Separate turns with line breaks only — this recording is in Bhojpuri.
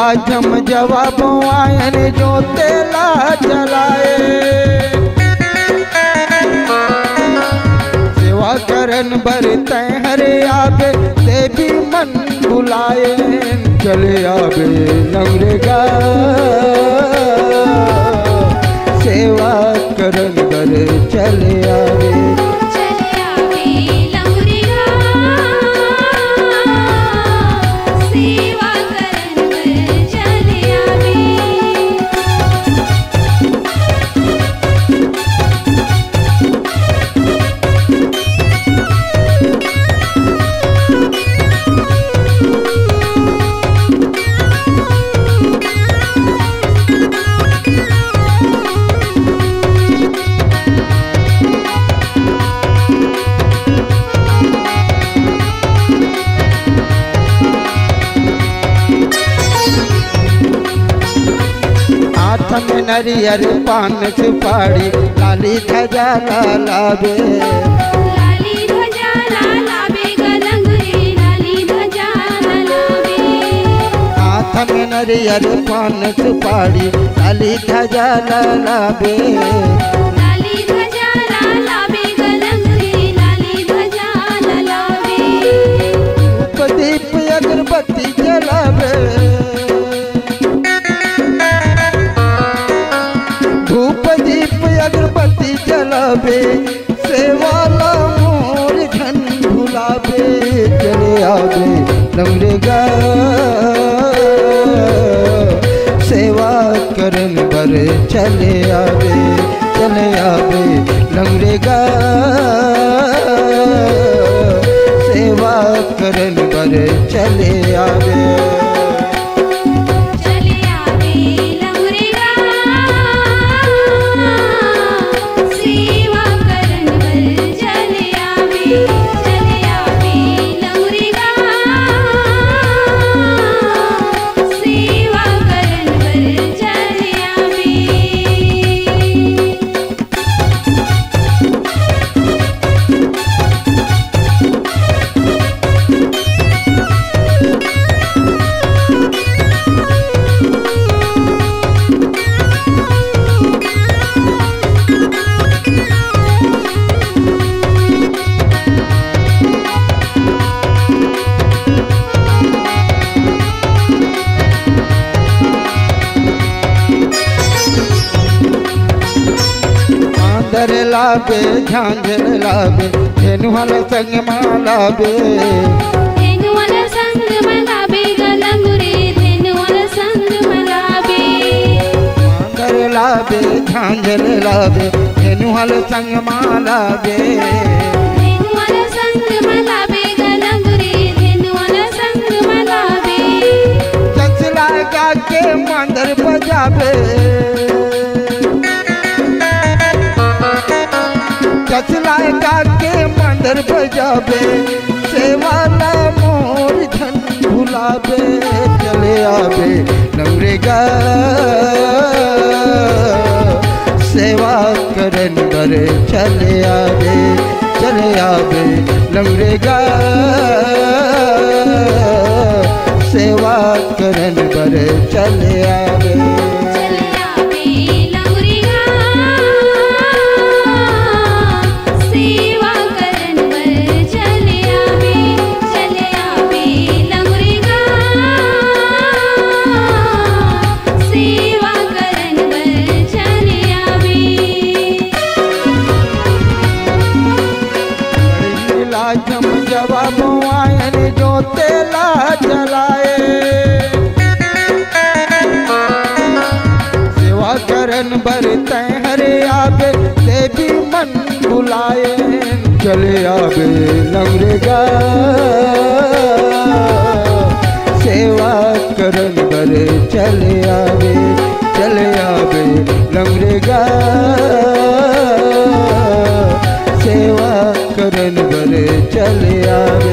लाजम जवाब आयन जो तेला जलाए सेवा करन बरते हरे आबे ते भी मन बुलाए चले आबे नवरेगा सेवा करन बर चले आवे
सेवा करन बर चले आवे
में नरियर पान सुपारी लाली ध्वजा लालाबे
लाली ध्वजा लालाबे गलंगरी लाली ध्वजा लालाबे
हाथ में नरियर पान सुपारी लाली ध्वजा लालाबे
लाली ध्वजा लालाबे गलंगरी लाली ध्वजा लालाबे
दीप अगरबत्ती जलाबे अगरबत्ती जलाबे सेवाला मोर धन भुलाबे चले आबे नवरेगा सेवा करन बर चले आबे नवरेगा सेवा करन बर चले आबे झांझर लाबे झांझर लाबे धेनु वाला संग मालाबे
धेनु वाला संग मलाबे गलंगुरे धेनु वाला संग मलाबे
झांझर लाबे झांझर लाबे धेनु वाला संग मालाबे
धेनु वाला संग मलाबे गलंगुरे धेनु वाला संग मलाबे
चंचला गा के मांदर बजाबे चचला के मंदर बजाबे सेवाला मोर धन भुलाबे चले आबे नवरेगा सेवा करन बर चले आबे नवरेगा सेवा करन बर चले आबे लाजम जवाब आयन जो तेला जलाए सेवा करन बरते हरे आबे ते भी मन बुलाए चले आबे नवरेगा सेवा करन बर चले आबे नवरेगा सेवा करन बर चले आवे।